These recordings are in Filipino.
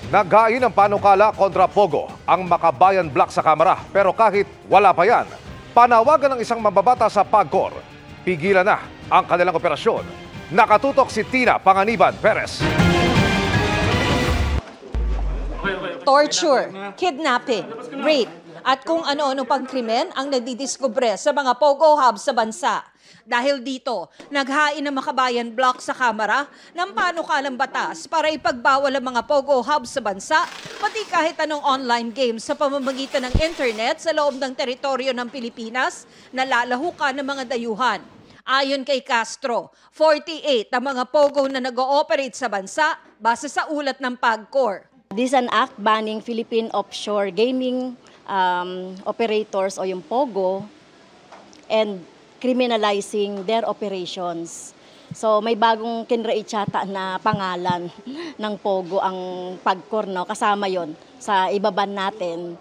Naghain ng panukala kontra Pogo ang Makabayan Block sa Kamara. Pero kahit wala pa yan, panawagan ng isang mambabata sa PAGCOR, pigilan na ang kanilang operasyon. Nakatutok si Tina Panganiban Perez. Torture, kidnapping, rape, at kung ano-ano pang krimen ang nadidiskubre sa mga Pogo hubs sa bansa. Dahil dito, naghain ng Makabayan Block sa Kamara ng panukalang batas para ipagbawal ang mga Pogo hubs sa bansa, pati kahit anong online games sa pamamagitan ng internet sa loob ng teritoryo ng Pilipinas na lalahukan ng mga dayuhan. Ayon kay Castro, 48 ang mga Pogo na nag-ooperate sa bansa base sa ulat ng PAGCOR. This is an act banning Philippine offshore gaming operators o yung POGO and criminalizing their operations. So may bagong kinreitsata na pangalan ng POGO ang PAGCOR, no? Kasama yon sa ibaban natin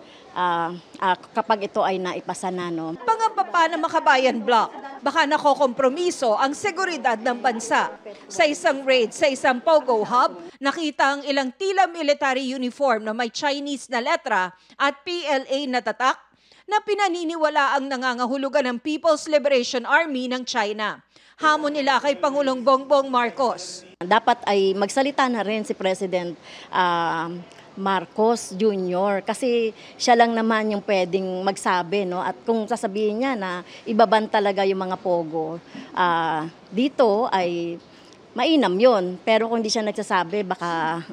kapag ito ay naipasa na. No? Pangamba ng Makabayan Block, baka nakokompromiso ang seguridad ng bansa. Sa isang raid sa isang Pogo hub, nakita ang ilang tila military uniform na may Chinese na letra at PLA na tatak na pinaniniwala ang nangangahulugan ng People's Liberation Army ng China. Hamon nila kay Pangulong Bongbong Marcos. Dapat ay magsalita na rin si President Marcos Jr. kasi siya lang naman yung pwedeng magsabi, no? At kung sasabihin niya na ibaban talaga yung mga Pogo, dito ay mainam yun. Pero kung hindi siya nagsasabi, baka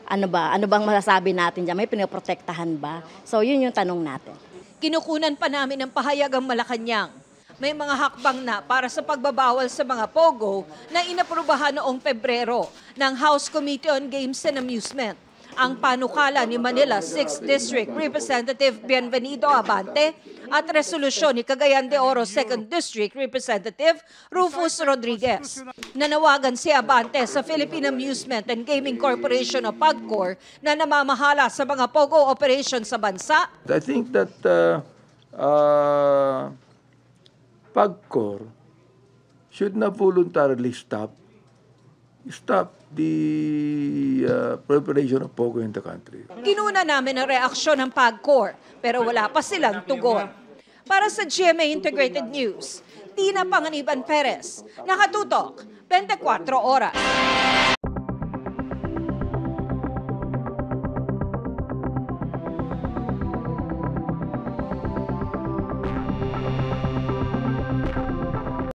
ano bang masasabi natin dyan? May pinoprotektahan ba? So yun yung tanong natin. Kinukunan pa namin ng pahayag ang Malacanang. May mga hakbang na para sa pagbabawal sa mga Pogo na inaprubahan noong Pebrero ng House Committee on Games and Amusement. Ang panukala ni Manila 6th District Representative Bienvenido Abante at resolusyon ni Cagayan de Oro 2nd District Representative Rufus Rodriguez. Nanawagan si Abante sa Philippine Amusement and Gaming Corporation o PAGCOR na namamahala sa mga Pogo operations sa bansa. I think that PAGCOR should not voluntarily stop the preparation of Pogo in the country. Kinuna namin ang reaksyon ng PAGCOR pero wala pa silang tugon. Para sa GMA Integrated News, Tina Panganiban Perez, nakatutok, 24 oras.